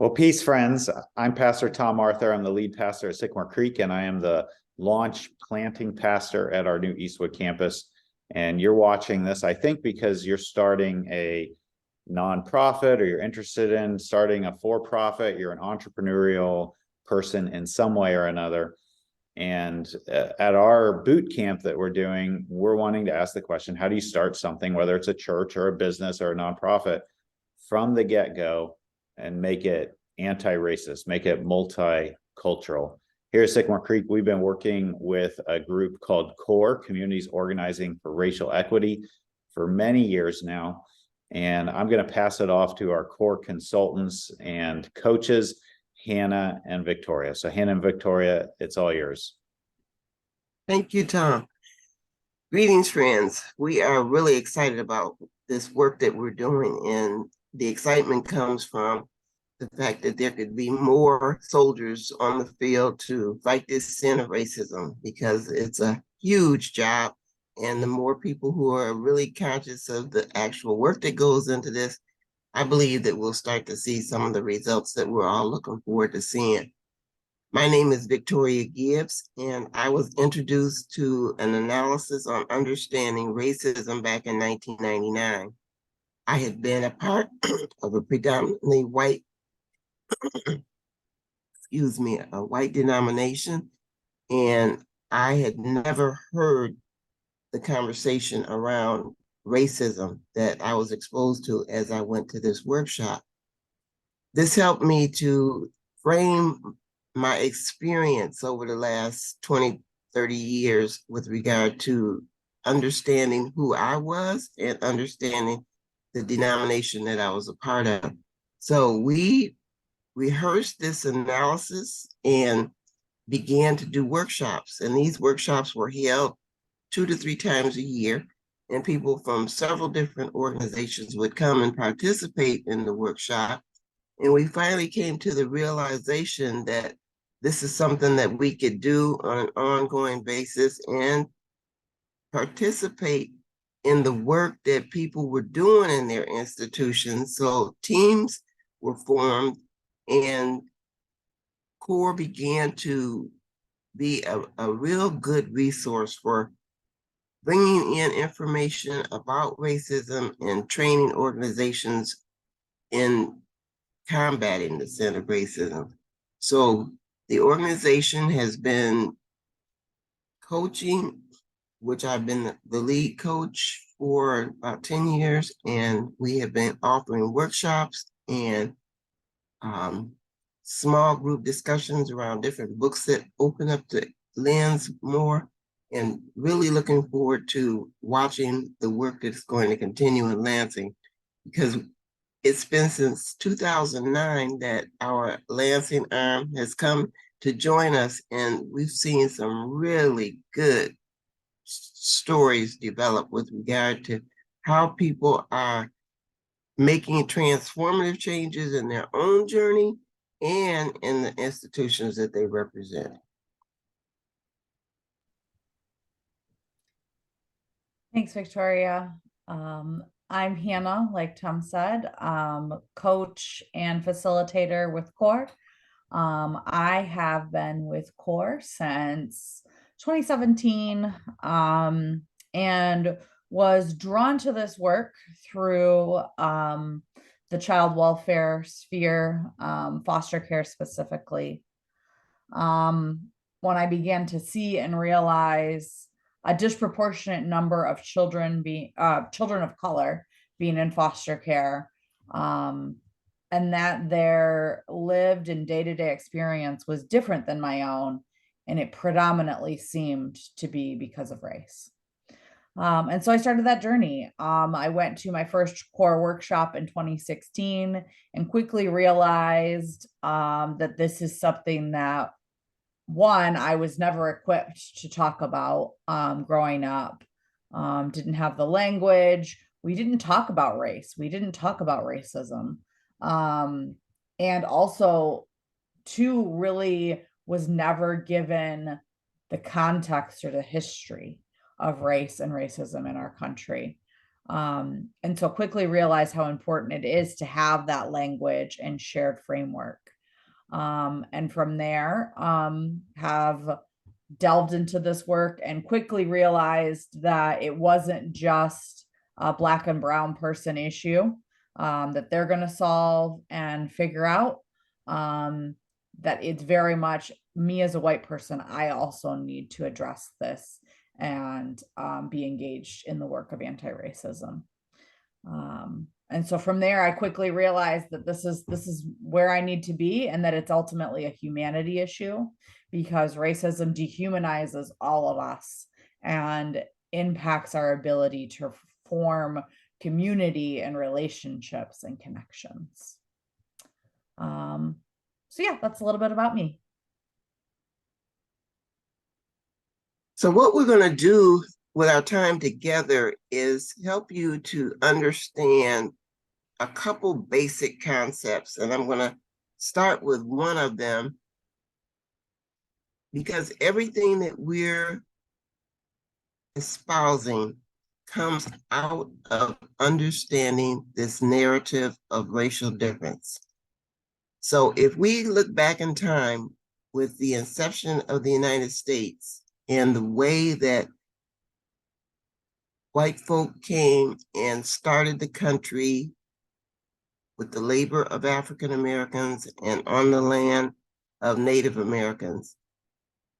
Well, peace, friends. I'm Pastor Tom Arthur. I'm the lead pastor at Sycamore Creek, and I am the launch planting pastor at our new Eastwood campus. And you're watching this, I think, because you're starting a nonprofit or you're interested in starting a for-profit. You're an entrepreneurial person in some way or another. And at our boot camp that we're doing, we're wanting to ask the question, how do you start something, whether it's a church or a business or a nonprofit, from the get-go and make it anti-racist, make it multicultural? Here at Sycamore Creek, we've been working with a group called CORE, Communities Organizing for Racial Equity, for many years now. And I'm going to pass it off to our CORE consultants and coaches, Hannah and Victoria. So Hannah and Victoria, it's all yours. Thank you, Tom. Greetings, friends. We are really excited about this work that we're doing, and the excitement comes from the fact that there could be more soldiers on the field to fight this sin of racism, because it's a huge job. And the more people who are really conscious of the actual work that goes into this, I believe that we'll start to see some of the results that we're all looking forward to seeing. My name is Victoria Gibbs, and I was introduced to an analysis on understanding racism back in 1999. I had been a part of a predominantly white, a white denomination, and I had never heard the conversation around racism that I was exposed to as I went to this workshop. This helped me to frame my experience over the last 20, 30 years with regard to understanding who I was and understanding the denomination that I was a part of. So we rehearsed this analysis and began to do workshops. And these workshops were held 2 to 3 times a year. And people from several different organizations would come and participate in the workshop. And we finally came to the realization that this is something that we could do on an ongoing basis and participate in the work that people were doing in their institutions. So teams were formed, and CORE began to be a real good resource for bringing in information about racism and training organizations in combating the sin of racism. So the organization has been coaching, which I've been the lead coach for about 10 years, and we have been offering workshops and small group discussions around different books that open up the lens more, and really looking forward to watching the work that's going to continue in Lansing, because it's been since 2009 that our Lansing arm has come to join us, and we've seen some really good stories develop with regard to how people are making transformative changes in their own journey and in the institutions that they represent. Thanks, Victoria. I'm Hannah, like Tom said, coach and facilitator with CORE. I have been with CORE since 2017 and was drawn to this work through the child welfare sphere, foster care specifically. When I began to see and realize a disproportionate number of children of color being in foster care, and that their lived and day-to-day experience was different than my own, and it predominantly seemed to be because of race. And so I started that journey. I went to my first CORE workshop in 2016 and quickly realized that this is something that, one, I was never equipped to talk about growing up. Didn't have the language. We didn't talk about race. We didn't talk about racism. And also, two, really was never given the context or the history of race and racism in our country. And so quickly realized how important it is to have that language and shared framework. And from there, have delved into this work and quickly realized that it wasn't just a Black and brown person issue that they're going to solve and figure out. That it's very much me as a white person, I also need to address this and be engaged in the work of anti-racism. And so from there, I quickly realized that this is where I need to be, and that it's ultimately a humanity issue, because racism dehumanizes all of us and impacts our ability to form community and relationships and connections. So yeah, that's a little bit about me. So what we're going to do with our time together is help you to understand a couple basic concepts. And I'm going to start with one of them, because everything that we're espousing comes out of understanding this narrative of racial difference. So if we look back in time with the inception of the United States and the way that white folk came and started the country with the labor of African Americans and on the land of Native Americans,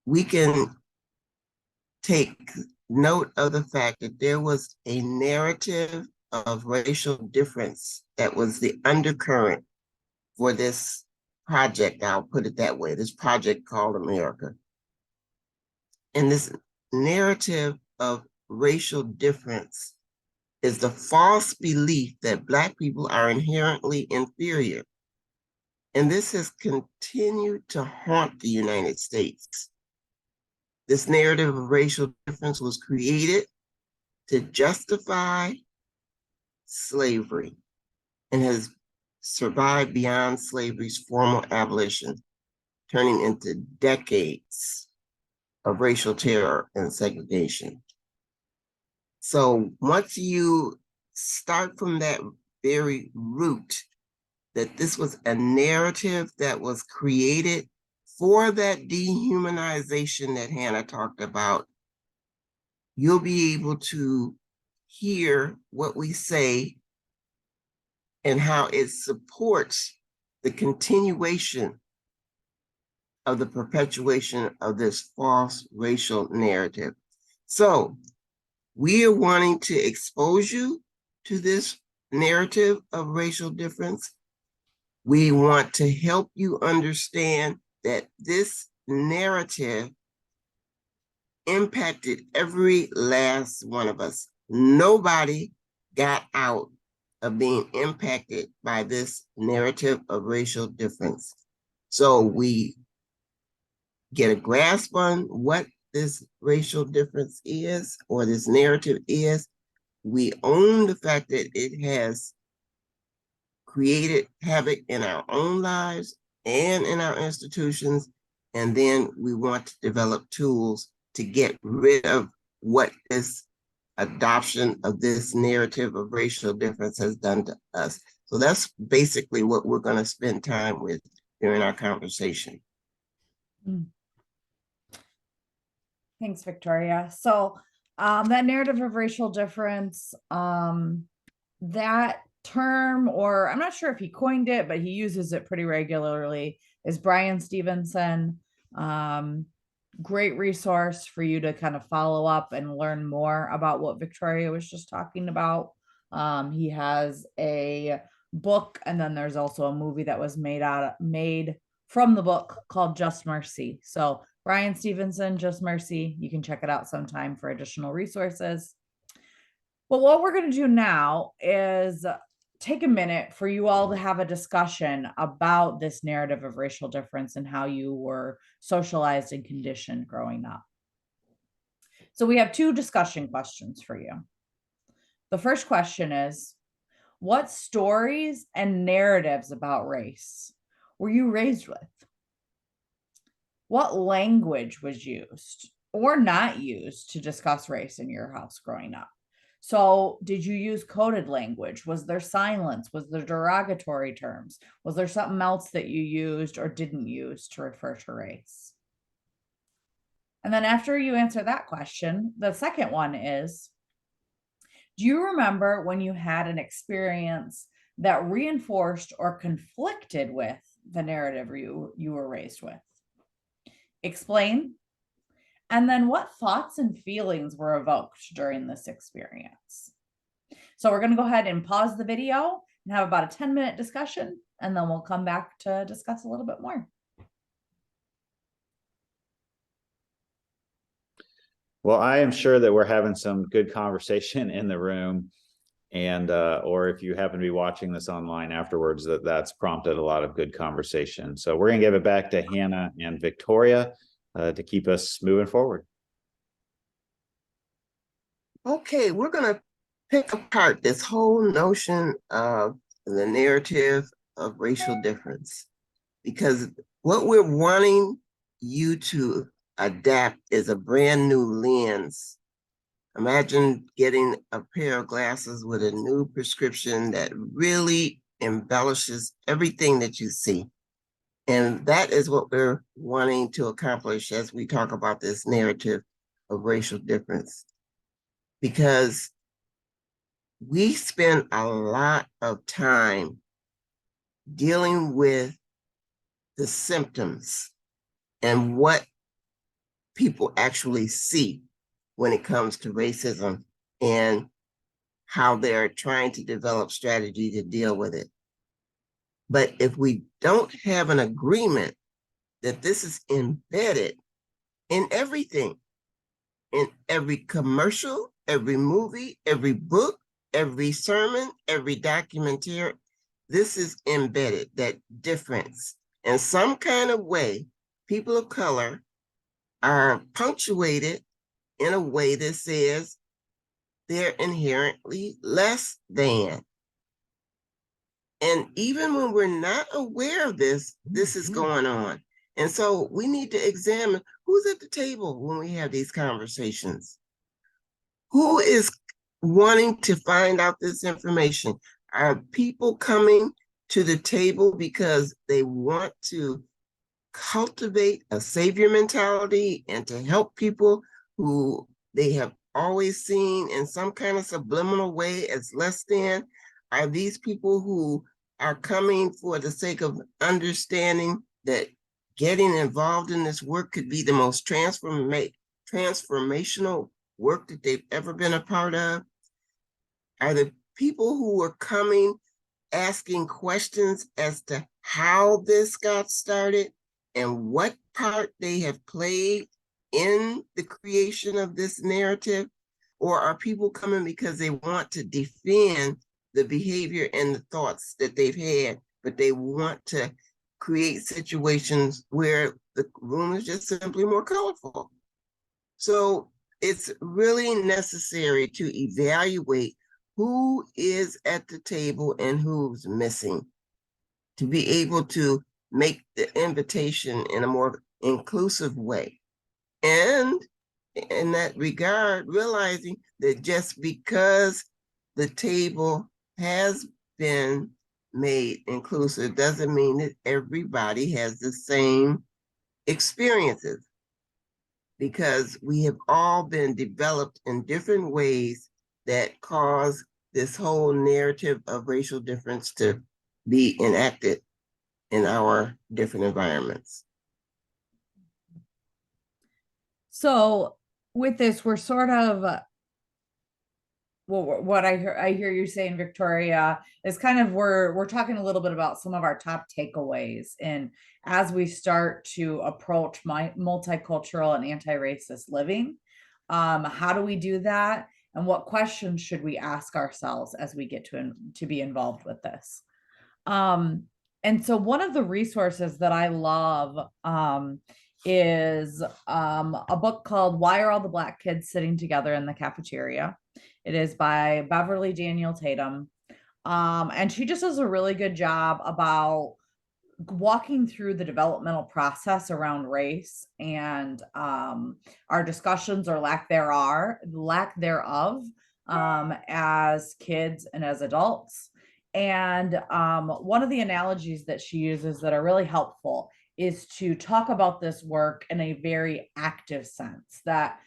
we can take note of the fact that there was a narrative of racial difference that was the undercurrent for this project, I'll put it that way, this project called America. And this narrative of racial difference is the false belief that Black people are inherently inferior. And this has continued to haunt the United States. This narrative of racial difference was created to justify slavery and has survived beyond slavery's formal abolition, turning into decades of racial terror and segregation. So once you start from that very root, that this was a narrative that was created for that dehumanization that Hannah talked about, you'll be able to hear what we say and how it supports the continuation of the perpetuation of this false racial narrative. So we are wanting to expose you to this narrative of racial difference. We want to help you understand that this narrative impacted every last one of us. Nobody got out of being impacted by this narrative of racial difference. So we get a grasp on what this racial difference is, or this narrative is. We own the fact that it has created havoc in our own lives and in our institutions. And then we want to develop tools to get rid of what this adoption of this narrative of racial difference has done to us. So that's basically what we're going to spend time with during our conversation. Thanks, Victoria. So that narrative of racial difference, that term, or I'm not sure if he coined it, but he uses it pretty regularly, is Brian Stevenson. Great resource for you to kind of follow up and learn more about what Victoria was just talking about. He has a book, and then there's also a movie that was made from the book called Just Mercy. So Brian Stevenson, Just Mercy, you can check it out sometime for additional resources. But what we're going to do now is take a minute for you all to have a discussion about this narrative of racial difference and how you were socialized and conditioned growing up. So we have two discussion questions for you. The first question is, what stories and narratives about race were you raised with? What language was used or not used to discuss race in your house growing up? So did you use coded language? Was there silence? Was there derogatory terms? Was there something else that you used or didn't use to refer to race? And then after you answer that question, the second one is, do you remember when you had an experience that reinforced or conflicted with the narrative you were raised with? Explain. And then what thoughts and feelings were evoked during this experience? So we're going to go ahead and pause the video and have about a 10-minute discussion, and then we'll come back to discuss a little bit more. Well, I am sure that we're having some good conversation in the room, and or if you happen to be watching this online afterwards, that's prompted a lot of good conversation. So we're going to give it back to Hannah and Victoria to keep us moving forward. Okay, we're going to pick apart this whole notion of the narrative of racial difference, because what we're wanting you to adapt is a brand new lens. Imagine getting a pair of glasses with a new prescription that really embellishes everything that you see. And that is what we're wanting to accomplish as we talk about this narrative of racial difference. Because we spend a lot of time dealing with the symptoms and what people actually see when it comes to racism and how they're trying to develop strategy to deal with it. But if we don't have an agreement that this is embedded in everything, in every commercial, every movie, every book, every sermon, every documentary, this is embedded, that difference. In some kind of way, people of color are punctuated in a way that says they're inherently less than. And even when we're not aware of this, this is going on. And so we need to examine who's at the table when we have these conversations. Who is wanting to find out this information? Are people coming to the table because they want to cultivate a savior mentality and to help people who they have always seen in some kind of subliminal way as less than? Are these people who are coming for the sake of understanding that getting involved in this work could be the most transformational work that they've ever been a part of? Are the people who are coming asking questions as to how this got started and what part they have played in the creation of this narrative? Or are people coming because they want to defend the behavior and the thoughts that they've had, but they want to create situations where the room is just simply more colorful? So it's really necessary to evaluate who is at the table and who's missing, to be able to make the invitation in a more inclusive way. And in that regard, realizing that just because the table has been made inclusive doesn't mean that everybody has the same experiences, because we have all been developed in different ways that cause this whole narrative of racial difference to be enacted in our different environments. So with this, we're sort of, well, what I hear you saying, Victoria, is kind of we're talking a little bit about some of our top takeaways, and as we start to approach multicultural and anti-racist living, how do we do that, and what questions should we ask ourselves as we get to be involved with this? And so one of the resources that I love is a book called Why Are All the Black Kids Sitting Together in the Cafeteria? It is by Beverly Daniel Tatum. And she just does a really good job about walking through the developmental process around race and our discussions or lack thereof as kids and as adults. And one of the analogies that she uses that are really helpful is to talk about this work in a very active sense, that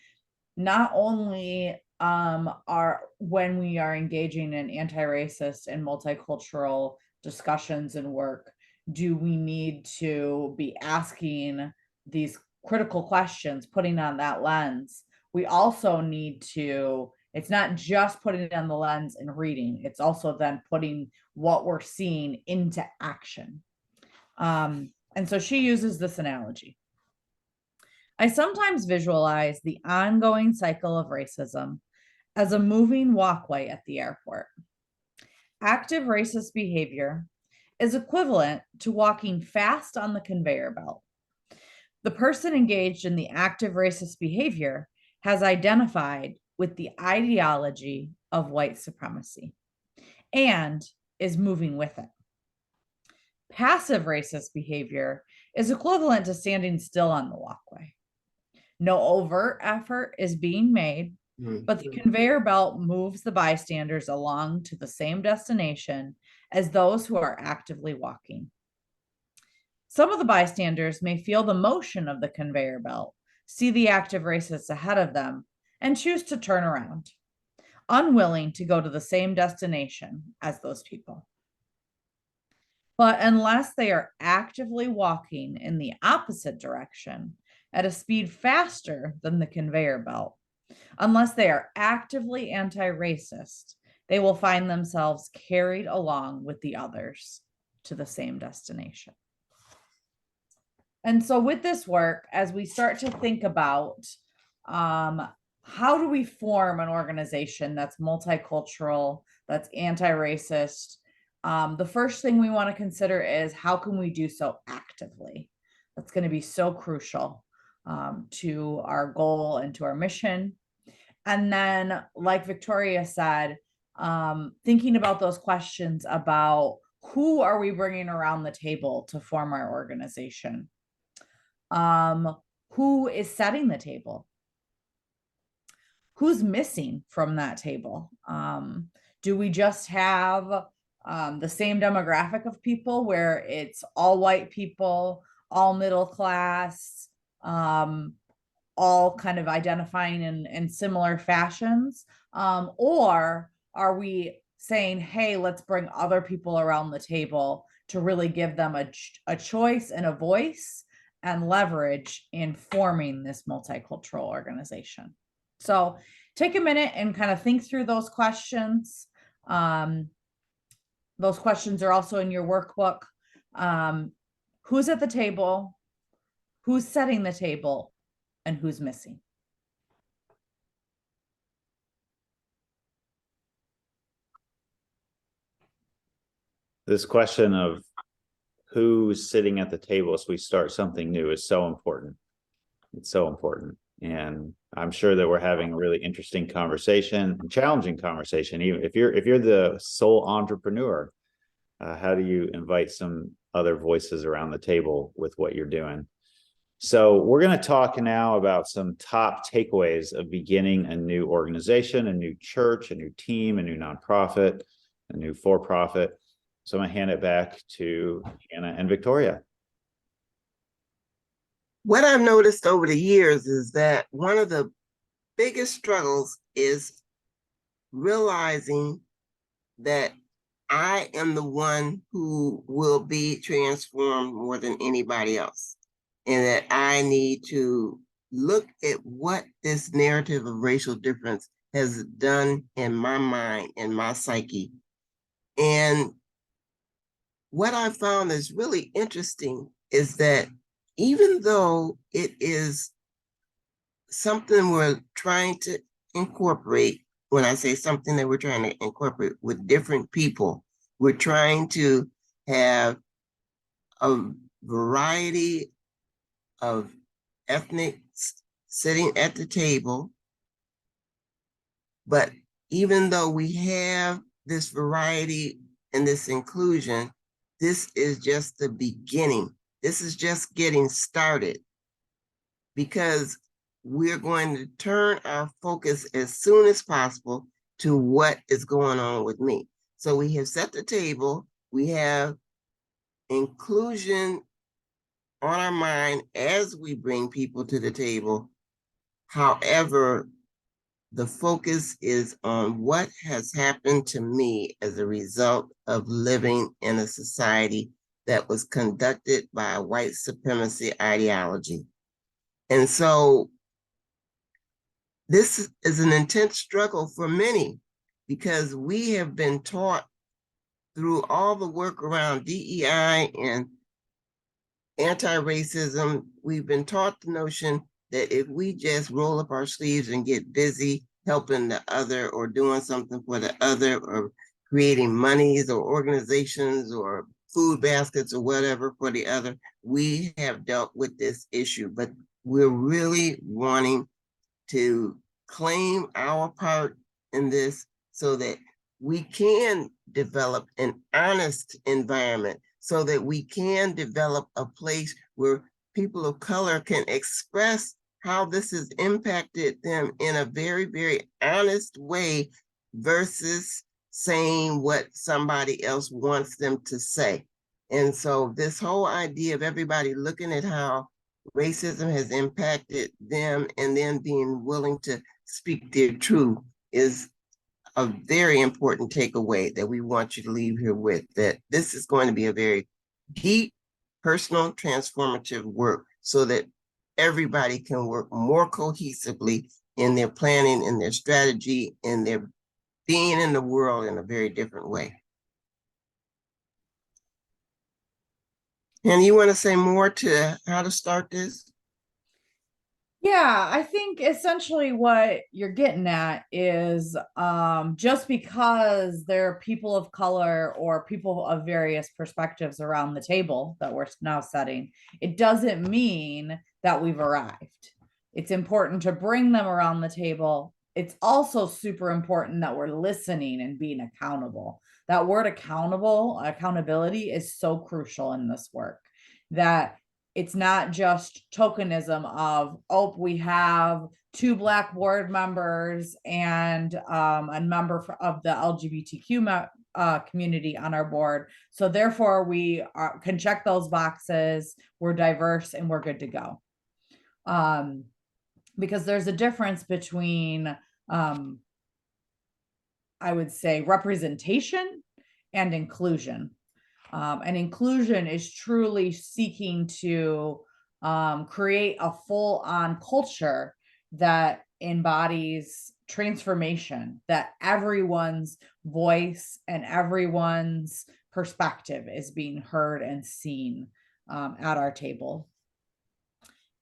not only are when we are engaging in anti-racist and multicultural discussions and work, do we need to be asking these critical questions, putting on that lens. We also need to, it's not just putting it on the lens and reading, it's also then putting what we're seeing into action. And so she uses this analogy. I sometimes visualize the ongoing cycle of racism as a moving walkway at the airport. Active racist behavior is equivalent to walking fast on the conveyor belt. The person engaged in the active racist behavior has identified with the ideology of white supremacy and is moving with it. Passive racist behavior is equivalent to standing still on the walkway. No overt effort is being made, but the conveyor belt moves the bystanders along to the same destination as those who are actively walking. Some of the bystanders may feel the motion of the conveyor belt, see the active racists ahead of them, and choose to turn around, unwilling to go to the same destination as those people. But unless they are actively walking in the opposite direction at a speed faster than the conveyor belt, unless they are actively anti-racist, they will find themselves carried along with the others to the same destination. And so with this work, as we start to think about how do we form an organization that's multicultural, that's anti-racist, the first thing we want to consider is how can we do so actively? That's going to be so crucial to our goal and to our mission. And then, like Victoria said, thinking about those questions about who are we bringing around the table to form our organization? Who is setting the table? Who's missing from that table? Do we just have the same demographic of people where it's all white people, all middle class, all kind of identifying in similar fashions? Or are we saying, hey, let's bring other people around the table to really give them a choice and a voice and leverage in forming this multicultural organization? So take a minute and kind of think through those questions. Those questions are also in your workbook. Who's at the table? Who's setting the table? And who's missing? This question of who's sitting at the table as we start something new is so important. It's so important. And I'm sure that we're having a really interesting conversation, challenging conversation. Even if you're the sole entrepreneur, how do you invite some other voices around the table with what you're doing? So we're going to talk now about some top takeaways of beginning a new organization, a new church, a new team, a new nonprofit, a new for-profit. So I'm going to hand it back to Hannah and Victoria. What I've noticed over the years is that one of the biggest struggles is realizing that I am the one who will be transformed more than anybody else, and that I need to look at what this narrative of racial difference has done in my mind and my psyche. And what I found is really interesting is that even though it is something we're trying to incorporate, when I say something that we're trying to incorporate with different people, we're trying to have a variety of ethnics sitting at the table. But even though we have this variety and this inclusion, this is just the beginning. This is just getting started, because we're going to turn our focus as soon as possible to what is going on with me. So we have set the table. We have inclusion on our mind as we bring people to the table. However, the focus is on what has happened to me as a result of living in a society that was conducted by a white supremacy ideology. And so this is an intense struggle for many because we have been taught through all the work around DEI and anti-racism, we've been taught the notion that if we just roll up our sleeves and get busy helping the other or doing something for the other or creating monies or organizations or food baskets or whatever for the other, we have dealt with this issue. But we're really wanting to claim our part in this so that we can develop an honest environment, so that we can develop a place where people of color can express how this has impacted them in a very, very honest way versus saying what somebody else wants them to say. And so this whole idea of everybody looking at how racism has impacted them and then being willing to speak their truth is a very important takeaway that we want you to leave here with, that this is going to be a very deep, personal, transformative work so that everybody can work more cohesively in their planning, in their strategy, in their being in the world in a very different way. And you want to say more to how to start this? Yeah, I think essentially what you're getting at is just because there are people of color or people of various perspectives around the table that we're now setting, it doesn't mean that we've arrived. It's important to bring them around the table. It's also super important that we're listening and being accountable. That word accountability is so crucial in this work, that it's not just tokenism of, oh, we have 2 Black board members and a member of the LGBTQ community on our board. So therefore we can check those boxes. We're diverse and we're good to go. Because there's a difference between, I would say, representation and inclusion. And inclusion is truly seeking to create a full-on culture that embodies transformation, that everyone's voice and everyone's perspective is being heard and seen at our table.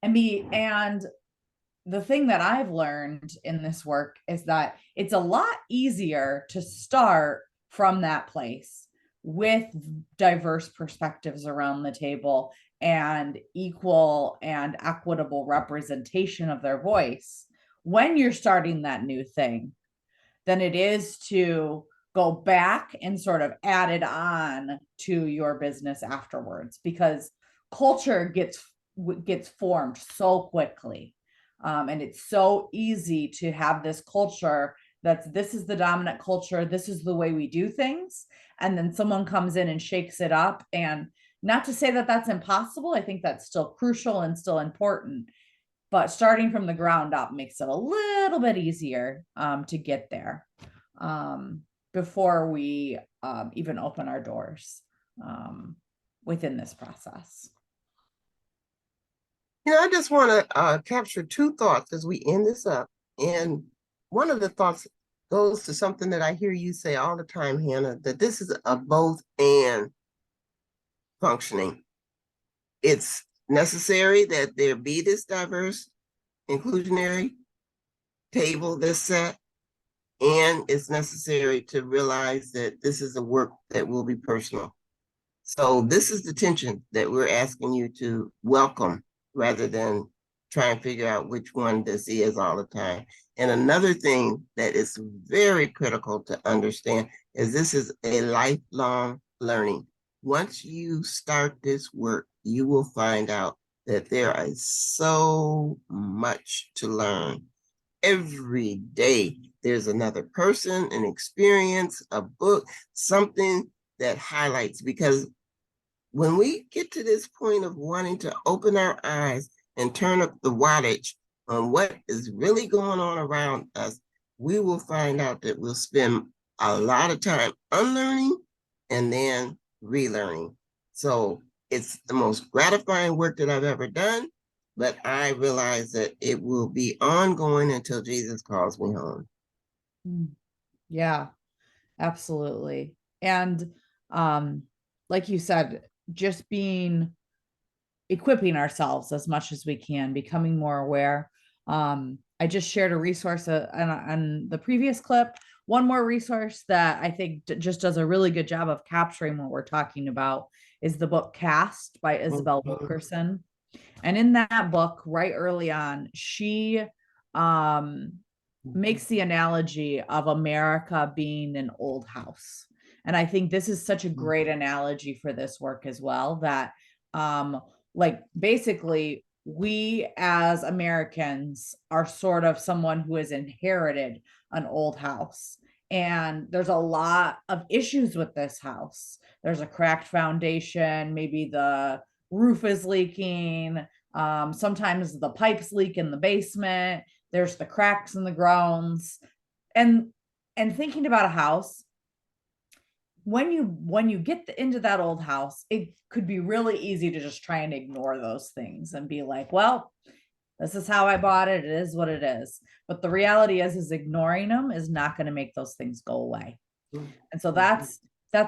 And the thing that I've learned in this work is that it's a lot easier to start from that place with diverse perspectives around the table and equal and equitable representation of their voice when you're starting that new thing than it is to go back and sort of add it on to your business afterwards, because culture gets formed so quickly. And it's so easy to have this culture this is the dominant culture, this is the way we do things, and then someone comes in and shakes it up. And not to say that that's impossible, I think that's still crucial and still important, but starting from the ground up makes it a little bit easier to get there before we even open our doors within this process. You know, I just want to capture 2 thoughts as we end this up. And one of the thoughts goes to something that I hear you say all the time, Hannah, that this is a both and functioning. It's necessary that there be this diverse, inclusionary table that's set, and it's necessary to realize that this is a work that will be personal. So this is the tension that we're asking you to welcome rather than try and figure out which one this is all the time. And another thing that is very critical to understand is this is a lifelong learning. Once you start this work, you will find out that there is so much to learn. Every day there's another person, an experience, a book, something that highlights, because when we get to this point of wanting to open our eyes and turn up the wattage on what is really going on around us, we will find out that we'll spend a lot of time unlearning and then relearning. So it's the most gratifying work that I've ever done, but I realize that it will be ongoing until Jesus calls me home. Yeah, absolutely. And like you said, just equipping ourselves as much as we can, becoming more aware. I just shared a resource on the previous clip. One more resource that I think just does a really good job of capturing what we're talking about is the book Cast by Isabel Wilkerson. And in that book, right early on, she makes the analogy of America being an old house. And I think this is such a great analogy for this work as well, that like basically we as Americans are sort of someone who has inherited an old house. And there's a lot of issues with this house. There's a cracked foundation, maybe the roof is leaking. Sometimes the pipes leak in the basement. There's the cracks in the grounds. And thinking about a house, when you get into that old house, it could be really easy to just try and ignore those things and be like, well, this is how I bought it. It is what it is. But the reality is ignoring them is not going to make those things go away. And so that's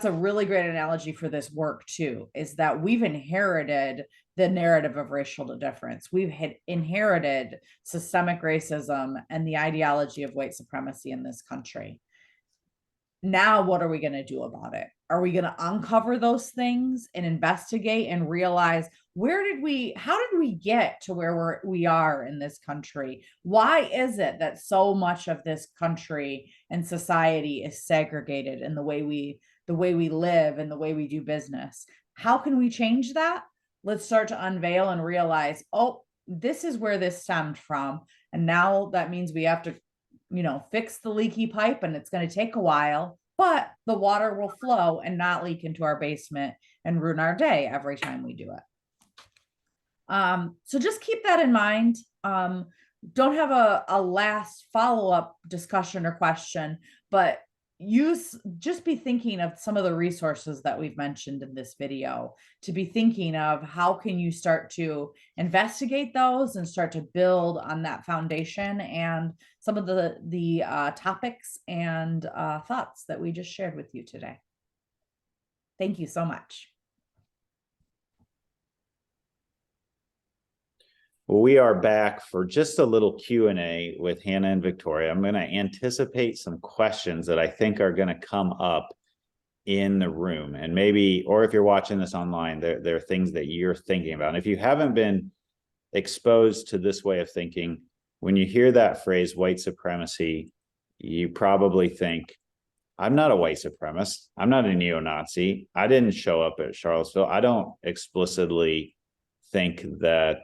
a really great analogy for this work too, is that we've inherited the narrative of racial difference. We've inherited systemic racism and the ideology of white supremacy in this country. Now, what are we going to do about it? Are we going to uncover those things and investigate and realize how did we get to where we are in this country? Why is it that so much of this country and society is segregated in the way we live and the way we do business? How can we change that? Let's start to unveil and realize, oh, this is where this stemmed from. And now that means we have to fix the leaky pipe, and it's going to take a while, but the water will flow and not leak into our basement and ruin our day every time we do it. So just keep that in mind. Don't have a last follow-up discussion or question, but just be thinking of some of the resources that we've mentioned in this video, to be thinking of how can you start to investigate those and start to build on that foundation and some of the topics and thoughts that we just shared with you today. Thank you so much. Well, we are back for just a little Q&A with Hannah and Victoria. I'm going to anticipate some questions that I think are going to come up in the room, and maybe, or if you're watching this online, there are things that you're thinking about. And if you haven't been exposed to this way of thinking, when you hear that phrase, white supremacy, you probably think, I'm not a white supremacist. I'm not a neo-Nazi. I didn't show up at Charlottesville. I don't explicitly think that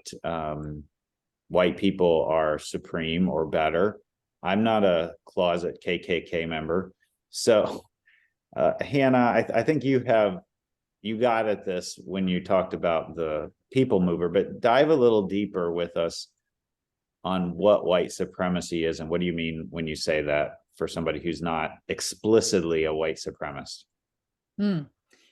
white people are supreme or better. I'm not a closet KKK member. So Hannah, I think you got at this when you talked about the people mover, but dive a little deeper with us on what white supremacy is and what do you mean when you say that for somebody who's not explicitly a white supremacist.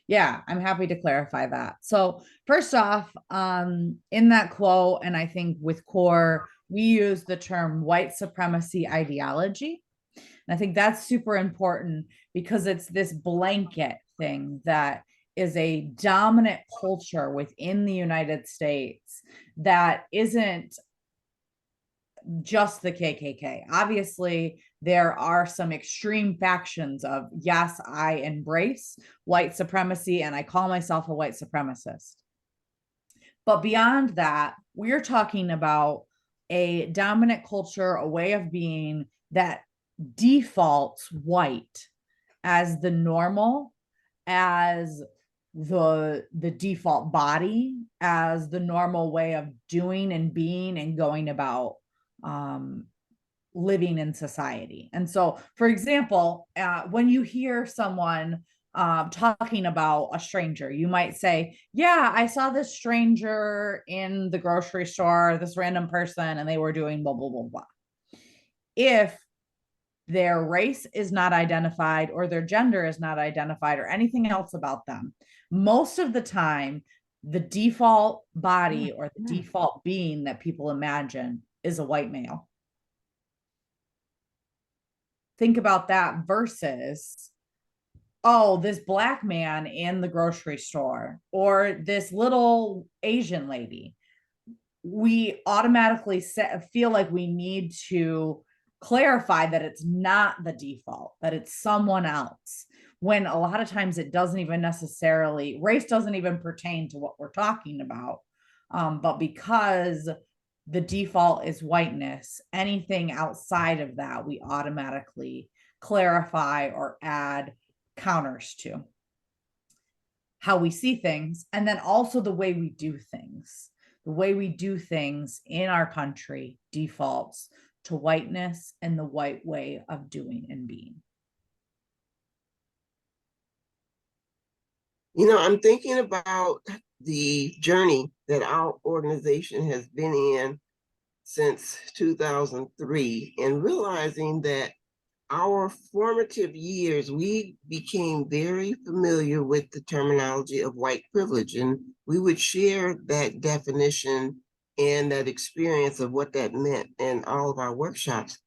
Yeah, I'm happy to clarify that. So first off, in that quote, and I think with CORE, we use the term white supremacy ideology. And I think that's super important because it's this blanket thing that is a dominant culture within the United States that isn't just the KKK. Obviously, there are some extreme factions of, yes, I embrace white supremacy and I call myself a white supremacist. But beyond that, we're talking about a dominant culture, a way of being that defaults white as the normal, as the default body, as the normal way of doing and being and going about living in society. And so, for example, when you hear someone talking about a stranger, you might say, yeah, I saw this stranger in the grocery store, this random person, and they were doing blah, blah, blah, blah. If their race is not identified or their gender is not identified or anything else about them, most of the time, the default body or the default being that people imagine is a white male. Think about that versus, oh, this Black man in the grocery store or this little Asian lady. We automatically feel like we need to clarify that it's not the default, that it's someone else, when a lot of times it doesn't even necessarily, race doesn't even pertain to what we're talking about. But because the default is whiteness, anything outside of that, we automatically clarify or add counters to how we see things. And then also the way we do things. The way we do things in our country defaults to whiteness and the white way of doing and being. You know, I'm thinking about the journey that our organization has been in since 2003 and realizing that our formative years, we became very familiar with the terminology of white privilege, and we would share that definition and that experience of what that meant in all of our workshops.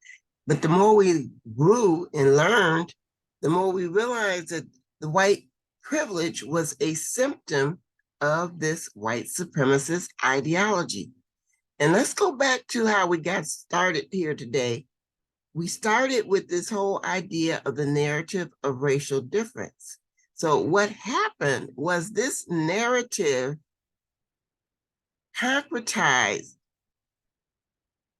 But the more we grew and learned, the more we realized that the white privilege was a symptom of this white supremacist ideology. And let's go back to how we got started here today. We started with this whole idea of the narrative of racial difference. So what happened was this narrative concretized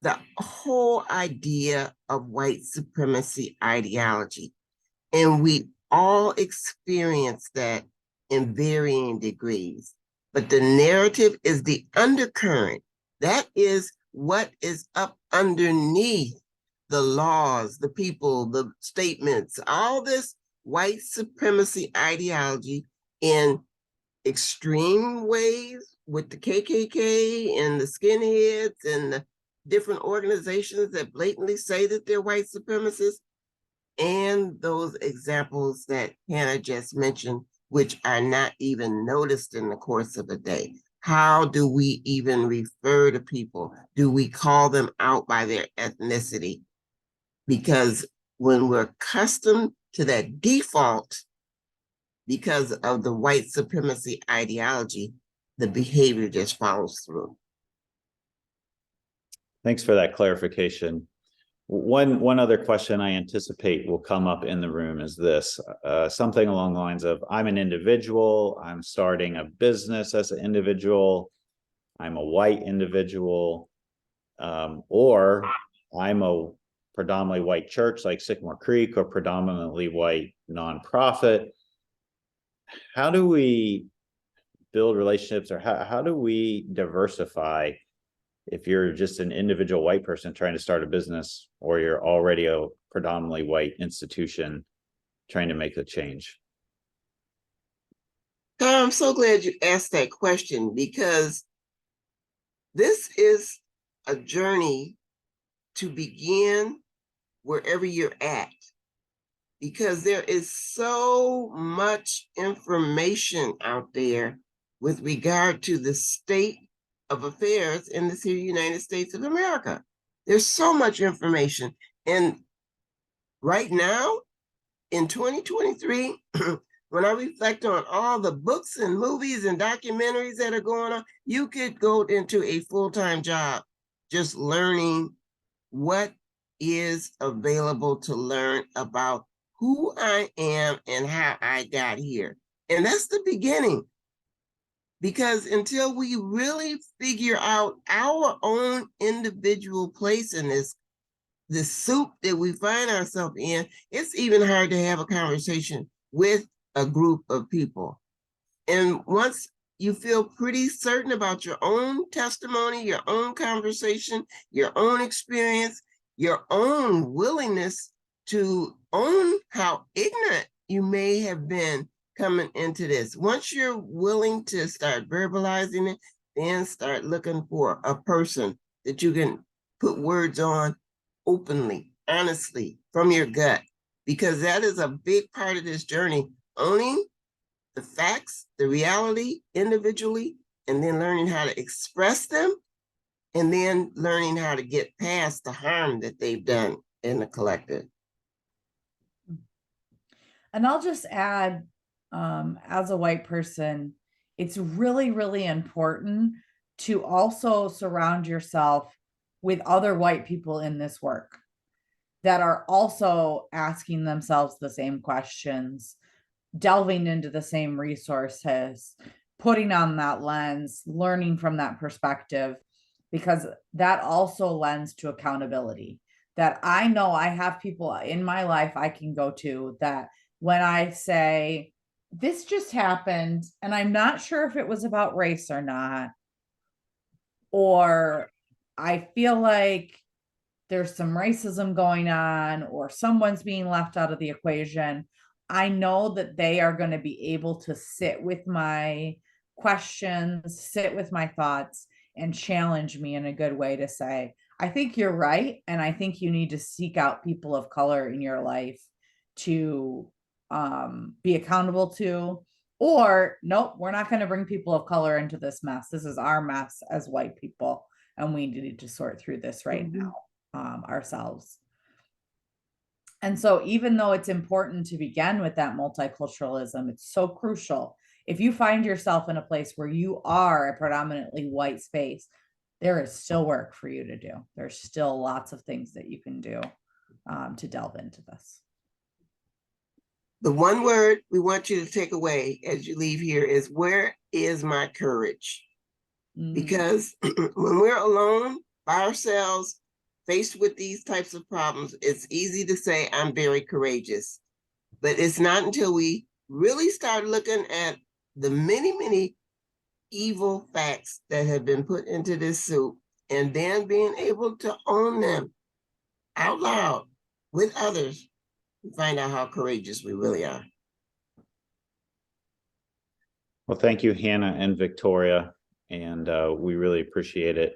the whole idea of white supremacy ideology. And we all experience that in varying degrees. But the narrative is the undercurrent. That is what is up underneath the laws, the people, the statements, all this white supremacy ideology in extreme ways with the KKK and the skinheads and the different organizations that blatantly say that they're white supremacists, and those examples that Hannah just mentioned, which are not even noticed in the course of a day. How do we even refer to people? Do we call them out by their ethnicity? Because when we're accustomed to that default, because of the white supremacy ideology, the behavior just follows through. Thanks for that clarification. One other question I anticipate will come up in the room is this, something along the lines of, I'm an individual, I'm starting a business as an individual, I'm a white individual, or I'm a predominantly white church like Sycamore Creek or predominantly white nonprofit. How do we build relationships, or how do we diversify if you're just an individual white person trying to start a business, or you're already a predominantly white institution trying to make a change? I'm so glad you asked that question, because this is a journey to begin wherever you're at, because there is so much information out there with regard to the state of affairs in this here United States of America. There's so much information. And right now, in 2023, when I reflect on all the books and movies and documentaries that are going on, you could go into a full-time job just learning what is available to learn about who I am and how I got here. And that's the beginning. Because until we really figure out our own individual place in this soup that we find ourselves in, it's even hard to have a conversation with a group of people. And once you feel pretty certain about your own testimony, your own conversation, your own experience, your own willingness to own how ignorant you may have been coming into this. Once you're willing to start verbalizing it, then start looking for a person that you can put words on openly, honestly, from your gut, because that is a big part of this journey, owning the facts, the reality individually, and then learning how to express them, and then learning how to get past the harm that they've done in the collective. And I'll just add, as a white person, it's really, really important to also surround yourself with other white people in this work that are also asking themselves the same questions, delving into the same resources, putting on that lens, learning from that perspective, because that also lends to accountability. That I know I have people in my life I can go to that when I say, this just happened, and I'm not sure if it was about race or not, or I feel like there's some racism going on, or someone's being left out of the equation, I know that they are going to be able to sit with my questions, sit with my thoughts, and challenge me in a good way to say, I think you're right. And I think you need to seek out people of color in your life to be accountable to, or nope, we're not going to bring people of color into this mess. This is our mess as white people, and we need to sort through this right now ourselves. And so even though it's important to begin with that multiculturalism, it's so crucial. If you find yourself in a place where you are a predominantly white space, there is still work for you to do. There's still lots of things that you can do to delve into this. The one word we want you to take away as you leave here is, where is my courage? Because when we're alone by ourselves, faced with these types of problems, it's easy to say, I'm very courageous. But it's not until we really start looking at the many, many evil facts that have been put into this soup, and then being able to own them out loud with others, we find out how courageous we really are. Well, thank you, Hannah and Victoria, and we really appreciate it.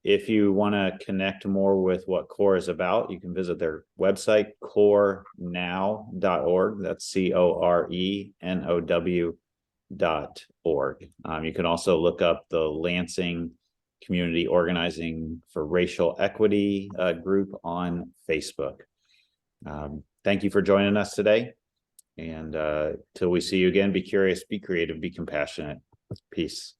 If you want to connect more with what CORE is about, you can visit their website, corenow.org. That's CORENOW.org. You can also look up the Lansing Community Organizing for Racial Equity group on Facebook. Thank you for joining us today. And till we see you again, be curious, be creative, be compassionate. Peace.